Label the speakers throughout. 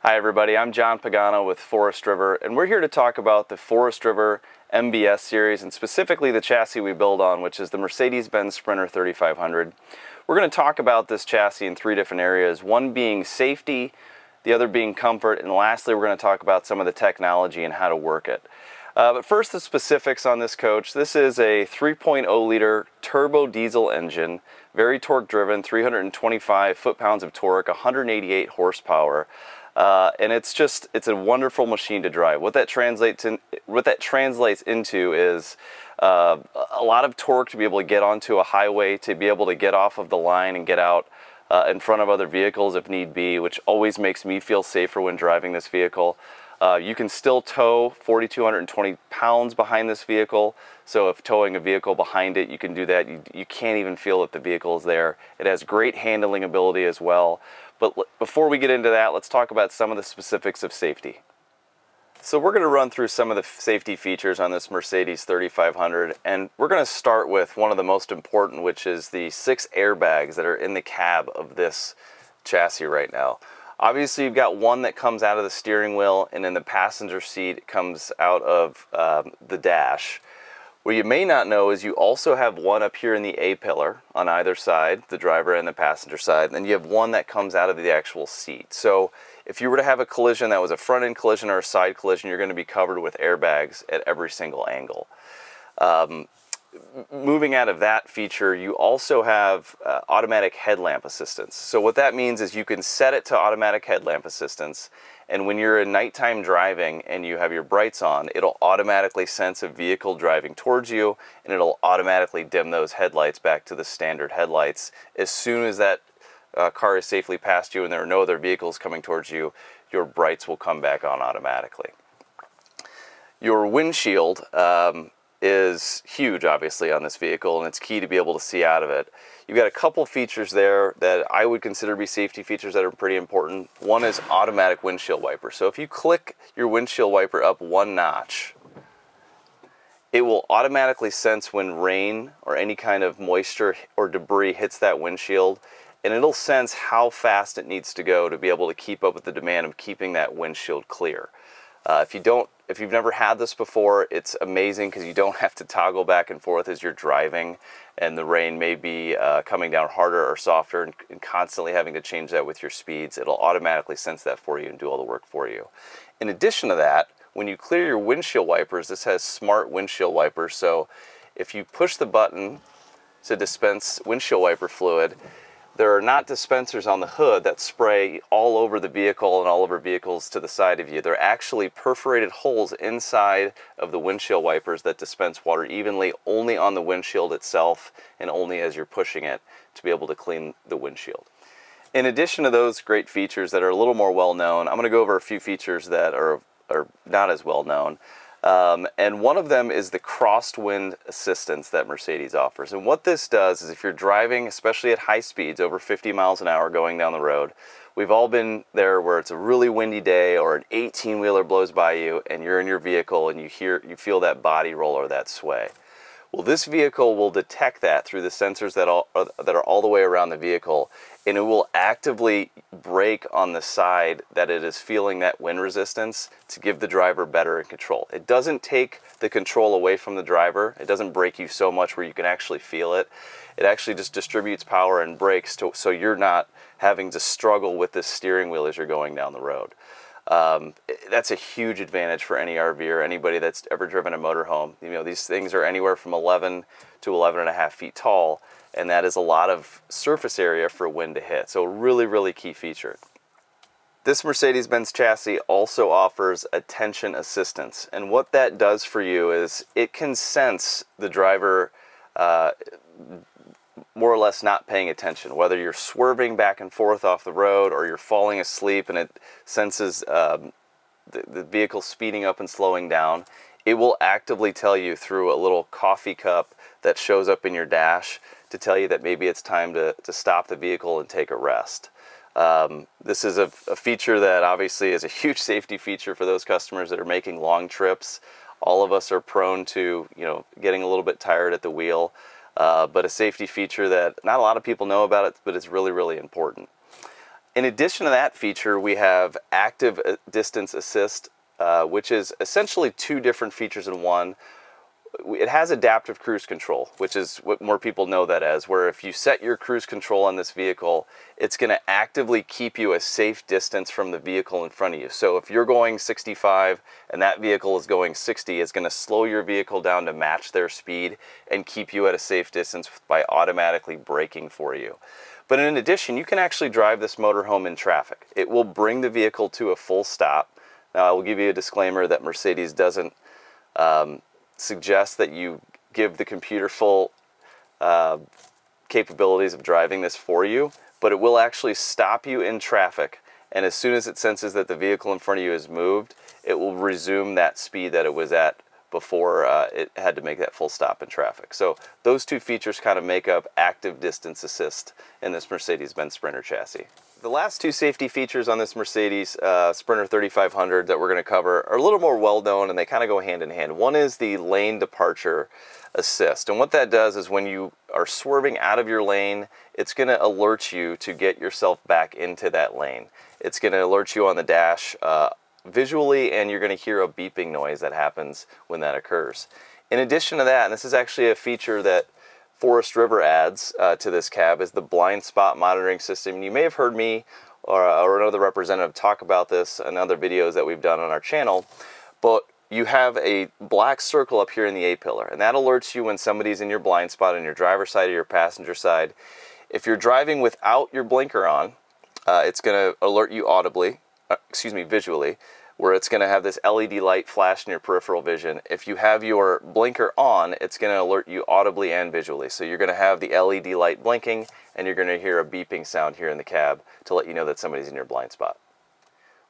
Speaker 1: Hi everybody, I'm John Pagano with Forest River, and we're here to talk about the Forest River MBS series, and specifically the chassis we build on, which is the Mercedes-Benz Sprinter 3500. We're going to talk about this chassis in three different areas, one being safety, the other being comfort, and lastly we're going to talk about some of the technology and how to work it. But first, the specifics on this coach. This is a 3.0 liter turbo diesel engine, very torque driven, 325 foot-pounds of torque, 188 horsepower. And it's a wonderful machine to drive. What that translates into is a lot of torque to be able to get onto a highway, to be able to get off of the line and get out in front of other vehicles if need be, which always makes me feel safer when driving this vehicle. You can still tow 4,220 pounds behind this vehicle, so if towing a vehicle behind it, you can do that. You can't even feel that the vehicle is there. It has great handling ability as well. But before we get into that, let's talk about some of the specifics of safety. So we're going to run through some of the safety features on this Mercedes 3500, and we're going to start with one of the most important, which is the 6 airbags that are in the cab of this chassis right now. Obviously, you've got one that comes out of the steering wheel, and in the passenger seat it comes out of the dash. What you may not know is you also have one up here in the A-pillar on either side, the driver and the passenger side, and then you have one that comes out of the actual seat. So if you were to have a collision that was a front-end collision or a side collision, you're going to be covered with airbags at every single angle. Moving out of that feature, you also have automatic headlamp assistance. So what that means is you can set it to automatic headlamp assistance, and when you're in nighttime driving and you have your brights on, it'll automatically sense a vehicle driving towards you, and it'll automatically dim those headlights back to the standard headlights. As soon as that car is safely past you and there are no other vehicles coming towards you, your brights will come back on automatically. Your windshield is huge, obviously, on this vehicle, and it's key to be able to see out of it. You've got a couple features there that I would consider to be safety features that are pretty important. One is automatic windshield wiper. So if you click your windshield wiper up one notch, it will automatically sense when rain or any kind of moisture or debris hits that windshield, and it'll sense how fast it needs to go to be able to keep up with the demand of keeping that windshield clear. If you've never had this before, it's amazing because you don't have to toggle back and forth as you're driving, and the rain may be coming down harder or softer, and constantly having to change that with your speeds. It'll automatically sense that for you and do all the work for you. In addition to that, when you clear your windshield wipers, this has smart windshield wipers, so if you push the button to dispense windshield wiper fluid, there are not dispensers on the hood that spray all over the vehicle and all over vehicles to the side of you. They're actually perforated holes inside of the windshield wipers that dispense water evenly only on the windshield itself and only as you're pushing it to be able to clean the windshield. In addition to those great features that are a little more well known, I'm going to go over a few features that are not as well known. And one of them is the crosswind assistance that Mercedes offers. And what this does is if you're driving, especially at high speeds, over 50 miles an hour going down the road, we've all been there where it's a really windy day or an 18-wheeler blows by you and you're in your vehicle and you feel that body roll or that sway. Well, this vehicle will detect that through the sensors that are all the way around the vehicle, and it will actively brake on the side that it is feeling that wind resistance to give the driver better control. It doesn't take the control away from the driver. It doesn't brake you so much where you can actually feel it. It actually just distributes power and brakes so you're not having to struggle with this steering wheel as you're going down the road. That's a huge advantage for any RV or anybody that's ever driven a motorhome. You know, these things are anywhere from 11 to 11.5 feet tall, and that is a lot of surface area for wind to hit. So really, really key feature. This Mercedes-Benz chassis also offers attention assistance, and what that does for you is it can sense the driver more or less not paying attention, whether you're swerving back and forth off the road or you're falling asleep and it senses the vehicle speeding up and slowing down. It will actively tell you through a little coffee cup that shows up in your dash to tell you that maybe it's time to stop the vehicle and take a rest. This is a feature that obviously is a huge safety feature for those customers that are making long trips. All of us are prone to, getting a little bit tired at the wheel. But a safety feature that not a lot of people know about it, but it's really, really important. In addition to that feature, we have active distance assist, which is essentially two different features in one. It has adaptive cruise control, which is what more people know that as, where if you set your cruise control on this vehicle, it's going to actively keep you a safe distance from the vehicle in front of you. So if you're going 65 and that vehicle is going 60, it's going to slow your vehicle down to match their speed and keep you at a safe distance by automatically braking for you. But in addition, you can actually drive this motorhome in traffic. It will bring the vehicle to a full stop. Now, I will give you a disclaimer that Mercedes doesn't suggest that you give the computer full capabilities of driving this for you, but it will actually stop you in traffic, and as soon as it senses that the vehicle in front of you has moved, it will resume that speed that it was at before it had to make that full stop in traffic. So those two features kind of make up active distance assist in this Mercedes-Benz Sprinter chassis. The last two safety features on this Mercedes Sprinter 3500 that we're going to cover are a little more well known, and they kind of go hand in hand. One is the lane departure assist, and what that does is when you are swerving out of your lane, it's going to alert you to get yourself back into that lane. It's going to alert you on the dash visually, and you're going to hear a beeping noise that happens when that occurs. In addition to that, and this is actually a feature that Forest River adds to this cab, is the blind spot monitoring system. You may have heard me or another representative talk about this in other videos that we've done on our channel, but you have a black circle up here in the A-pillar, and that alerts you when somebody's in your blind spot on your driver's side or your passenger side. If you're driving without your blinker on, it's going to alert you visually, where it's going to have this LED light flash in your peripheral vision. If you have your blinker on, it's going to alert you audibly and visually. So you're going to have the LED light blinking, and you're going to hear a beeping sound here in the cab to let you know that somebody's in your blind spot.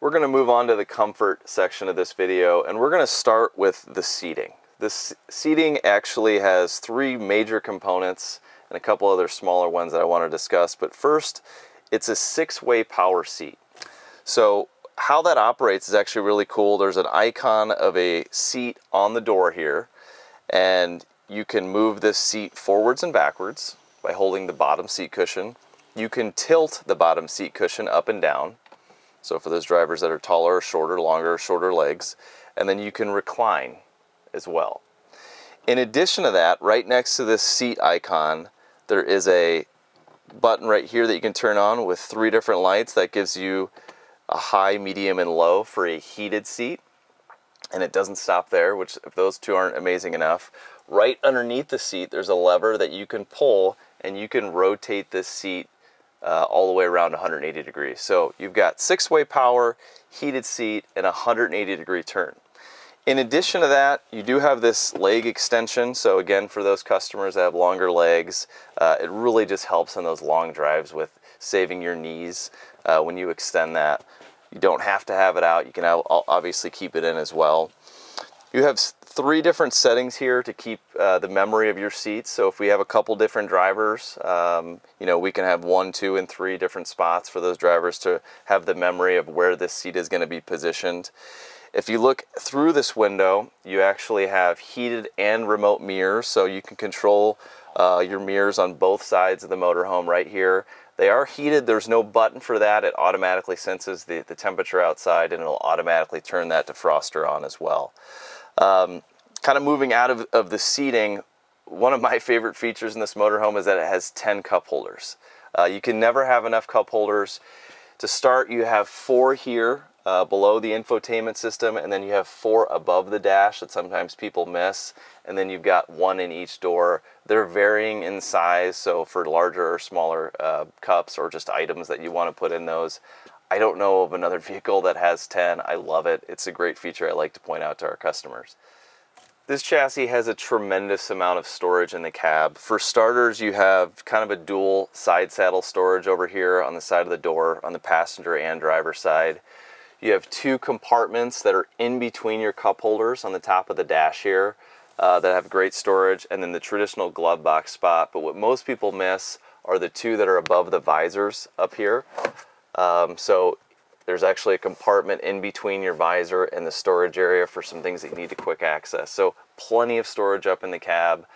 Speaker 1: We're going to move on to the comfort section of this video, and we're going to start with the seating. This seating actually has three major components and a couple other smaller ones that I want to discuss. But first, it's a 6-way power seat. So how that operates is actually really cool. There's an icon of a seat on the door here, and you can move this seat forwards and backwards by holding the bottom seat cushion. You can tilt the bottom seat cushion up and down, so for those drivers that are taller or shorter, longer or shorter legs, and then you can recline as well. In addition to that, right next to this seat icon, there is a button right here that you can turn on with 3 different lights that gives you a high, medium, and low for a heated seat. And it doesn't stop there, which if those two aren't amazing enough, right underneath the seat there's a lever that you can pull, and you can rotate this seat all the way around 180 degrees. So you've got 6-way power, heated seat, and a 180-degree turn. In addition to that, you do have this leg extension. So again, for those customers that have longer legs, it really just helps on those long drives with saving your knees when you extend that. You don't have to have it out. You can obviously keep it in as well. You have 3 different settings here to keep the memory of your seats. So if we have a couple different drivers, we can have 1, 2, and 3 different spots for those drivers to have the memory of where this seat is going to be positioned. If you look through this window, you actually have heated and remote mirrors, so you can control your mirrors on both sides of the motorhome right here. They are heated. There's no button for that. It automatically senses the temperature outside, and it'll automatically turn that defroster on as well. Kind of moving out of the seating, one of my favorite features in this motorhome is that it has 10 cup holders. You can never have enough cup holders. To start, you have 4 here below the infotainment system, and then you have 4 above the dash that sometimes people miss, and then you've got 1 in each door. They're varying in size, so for larger or smaller cups or just items that you want to put in those. I don't know of another vehicle that has 10. I love it. It's a great feature I like to point out to our customers. This chassis has a tremendous amount of storage in the cab. For starters, you have kind of a dual side saddle storage over here on the side of the door on the passenger and driver side. You have 2 compartments that are in between your cup holders on the top of the dash here that have great storage, and then the traditional glove box spot. But what most people miss are the 2 that are above the visors up here. So there's actually a compartment in between your visor and the storage area for some things that you need to quick access. So plenty of storage up in the cab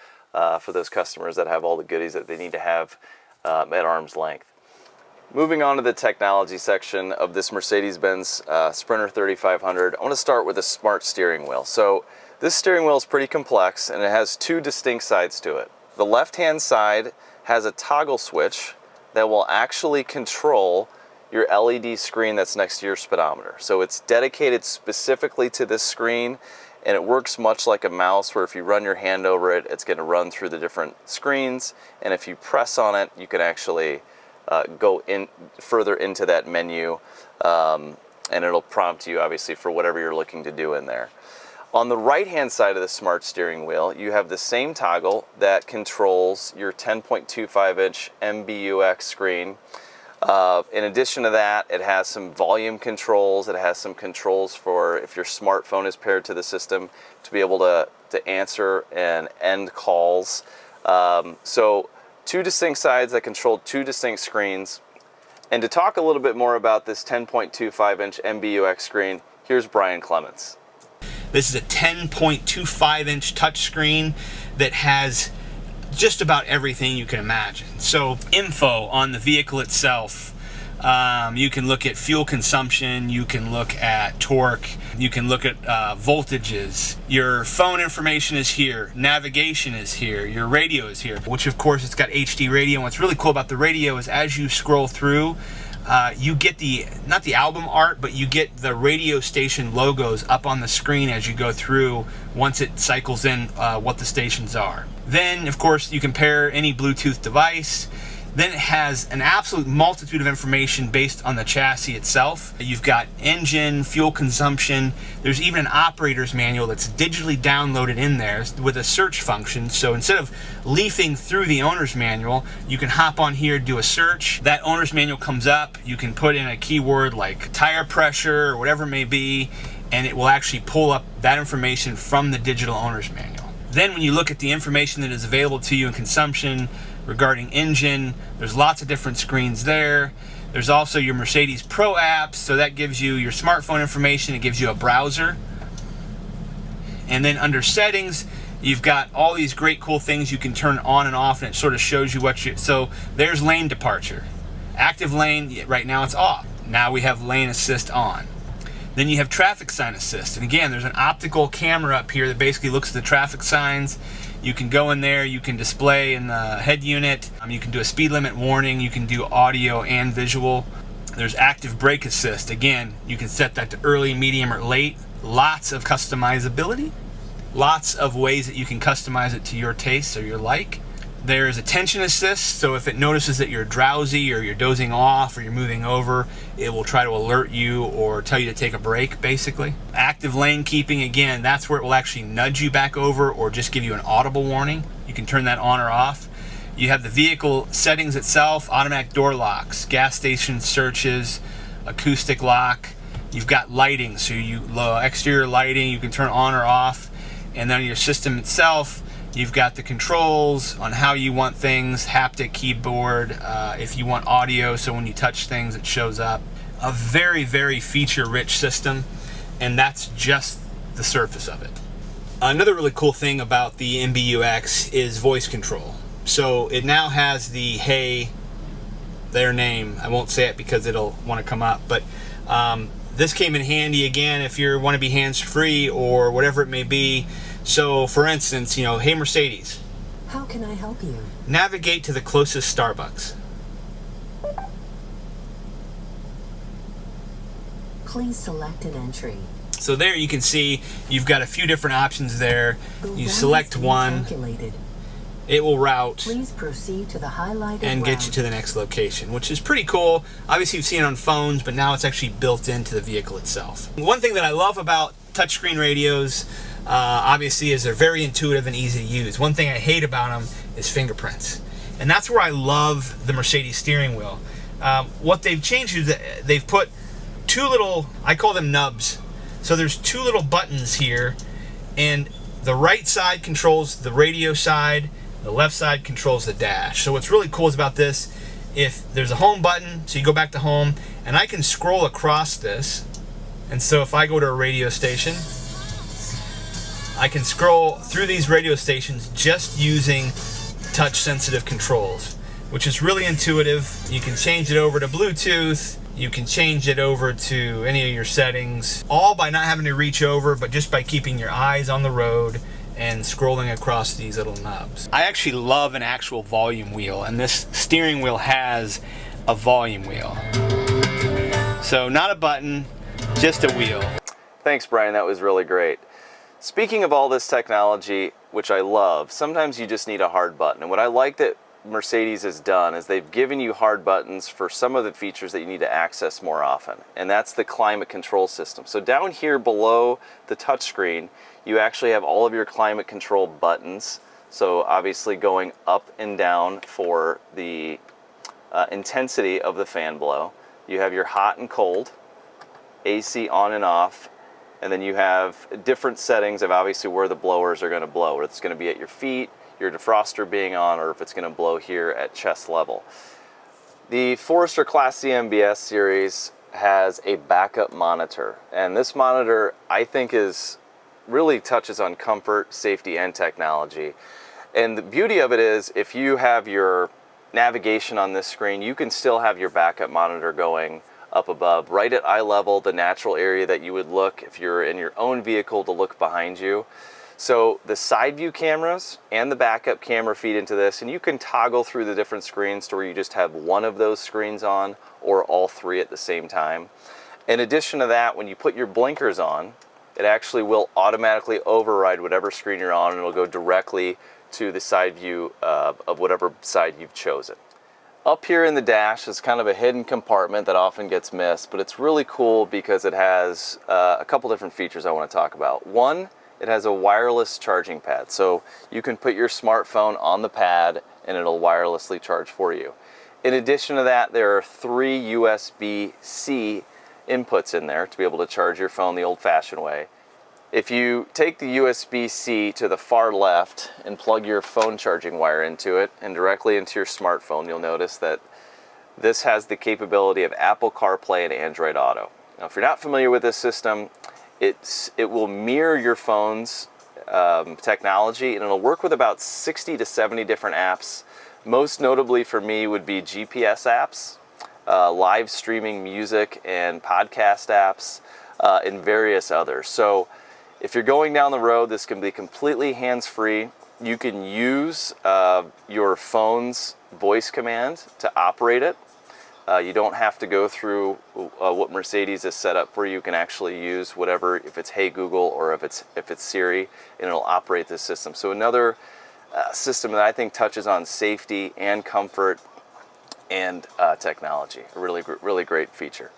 Speaker 1: for those customers that have all the goodies that they need to have at arm's length. Moving on to the technology section of this Mercedes-Benz Sprinter 3500, I want to start with a smart steering wheel. So this steering wheel is pretty complex and it has two distinct sides to it. The left-hand side has a toggle switch that will actually control your LED screen that's next to your speedometer. So it's dedicated specifically to this screen, and it works much like a mouse where if you run your hand over it, it's going to run through the different screens, and if you press on it, you can actually go in further into that menu, and it'll prompt you obviously for whatever you're looking to do in there. On the right hand side of the smart steering wheel, you have the same toggle that controls your 10.25 inch MBUX screen. In addition to that, it has some volume controls. It has some controls for if your smartphone is paired to the system to be able to answer and end calls. So two distinct sides that control two distinct screens. And to talk a little bit more about this 10.25 inch MBUX screen, here's Brian Clements.
Speaker 2: This is a 10.25 inch touchscreen that has just about everything you can imagine. So info on the vehicle itself. You can look at fuel consumption, you can look at torque, you can look at voltages. Your phone information is here, navigation is here, your radio is here, which of course it's got HD radio. And what's really cool about the radio is as you scroll through, you get not the album art, but you get the radio station logos up on the screen as you go through once it cycles in what the stations are. Then, of course, you can pair any Bluetooth device. Then it has an absolute multitude of information based on the chassis itself. You've got engine, fuel consumption. There's even an operator's manual that's digitally downloaded in there with a search function. So instead of leafing through the owner's manual, you can hop on here, do a search. That owner's manual comes up. You can put in a keyword like tire pressure or whatever it may be, and it will actually pull up that information from the digital owner's manual. Then when you look at the information that is available to you in consumption, regarding engine, there's lots of different screens there. There's also your Mercedes Pro apps, so that gives you your smartphone information, it gives you a browser. And then under settings, you've got all these great cool things you can turn on and off, and it sort of shows you what you, so there's lane departure. Active lane, right now it's off. Now we have lane assist on. Then you have traffic sign assist, and again, there's an optical camera up here that basically looks at the traffic signs. You can go in there, you can display in the head unit, you can do a speed limit warning, you can do audio and visual. There's active brake assist. Again, you can set that to early, medium, or late. Lots of customizability. Lots of ways that you can customize it to your taste or your like. There's attention assist, so if it notices that you're drowsy or you're dozing off or you're moving over, it will try to alert you or tell you to take a break, basically. Active lane keeping, again, that's where it will actually nudge you back over or just give you an audible warning. You can turn that on or off. You have the vehicle settings itself, automatic door locks, gas station searches, acoustic lock. You've got lighting, so exterior lighting, you can turn on or off. And then your system itself, you've got the controls on how you want things, haptic keyboard, if you want audio, so when you touch things it shows up. A very, very feature-rich system, and that's just the surface of it. Another really cool thing about the MBUX is voice control. So it now has the hey, their name. I won't say it because it'll want to come up, but this came in handy again if you want to be hands-free or whatever it may be. So for instance, hey Mercedes,
Speaker 3: how can I help you?
Speaker 2: Navigate to the closest Starbucks.
Speaker 3: Please select an entry.
Speaker 2: So there you can see you've got a few different options there. You select one, it will route.
Speaker 3: Please proceed to the highlighted
Speaker 2: and get you to the next location, which is pretty cool. Obviously you've seen it on phones, but now it's actually built into the vehicle itself. One thing that I love about touchscreen radios, obviously, is they're very intuitive and easy to use. One thing I hate about them is fingerprints. And that's where I love the Mercedes steering wheel. What they've changed is that they've put two little, I call them nubs. So there's two little buttons here, and the right side controls the radio side, the left side controls the dash. So what's really cool is about this, if there's a home button, so you go back to home, and I can scroll across this. And so if I go to a radio station, I can scroll through these radio stations just using touch sensitive controls. which is really intuitive. You can change it over to Bluetooth. You can change it over to any of your settings, all by not having to reach over, but just by keeping your eyes on the road and scrolling across these little knobs. I actually love an actual volume wheel, and this steering wheel has a volume wheel. So not a button, just a wheel.
Speaker 1: Thanks, Brian. That was really great. Speaking of all this technology, which I love, sometimes you just need a hard button. And what I like that Mercedes has done is they've given you hard buttons for some of the features that you need to access more often. And that's the climate control system. So down here below the touchscreen, you actually have all of your climate control buttons. So obviously going up and down for the intensity of the fan blow. You have your hot and cold, AC on and off, and then you have different settings of obviously where the blowers are going to blow, whether it's going to be at your feet, your defroster being on, or if it's going to blow here at chest level. The Forester Class C MBS series has a backup monitor, and this monitor I think really touches on comfort, safety, and technology. And the beauty of it is, if you have your navigation on this screen, you can still have your backup monitor going up above, right at eye level, the natural area that you would look if you're in your own vehicle to look behind you. So the side view cameras and the backup camera feed into this, and you can toggle through the different screens to where you just have one of those screens on or all three at the same time. In addition to that, when you put your blinkers on, it actually will automatically override whatever screen you're on, and it'll go directly to the side view of whatever side you've chosen. Up here in the dash is kind of a hidden compartment that often gets missed, but it's really cool because it has a couple different features I want to talk about. One, it has a wireless charging pad, so you can put your smartphone on the pad and it'll wirelessly charge for you. In addition to that, there are 3 USB-C inputs in there to be able to charge your phone the old-fashioned way. If you take the USB-C to the far left and plug your phone charging wire into it and directly into your smartphone, you'll notice that this has the capability of Apple CarPlay and Android Auto. Now, if you're not familiar with this system, it will mirror your phone's technology, and it'll work with about 60 to 70 different apps. Most notably for me would be GPS apps, live streaming music and podcast apps, and various others. So if you're going down the road, this can be completely hands-free. You can use your phone's voice command to operate it. You don't have to go through what Mercedes has set up for you. You can actually use whatever, if it's Hey Google or if it's Siri, and it'll operate this system. So another system that I think touches on safety and comfort and technology. A really great feature.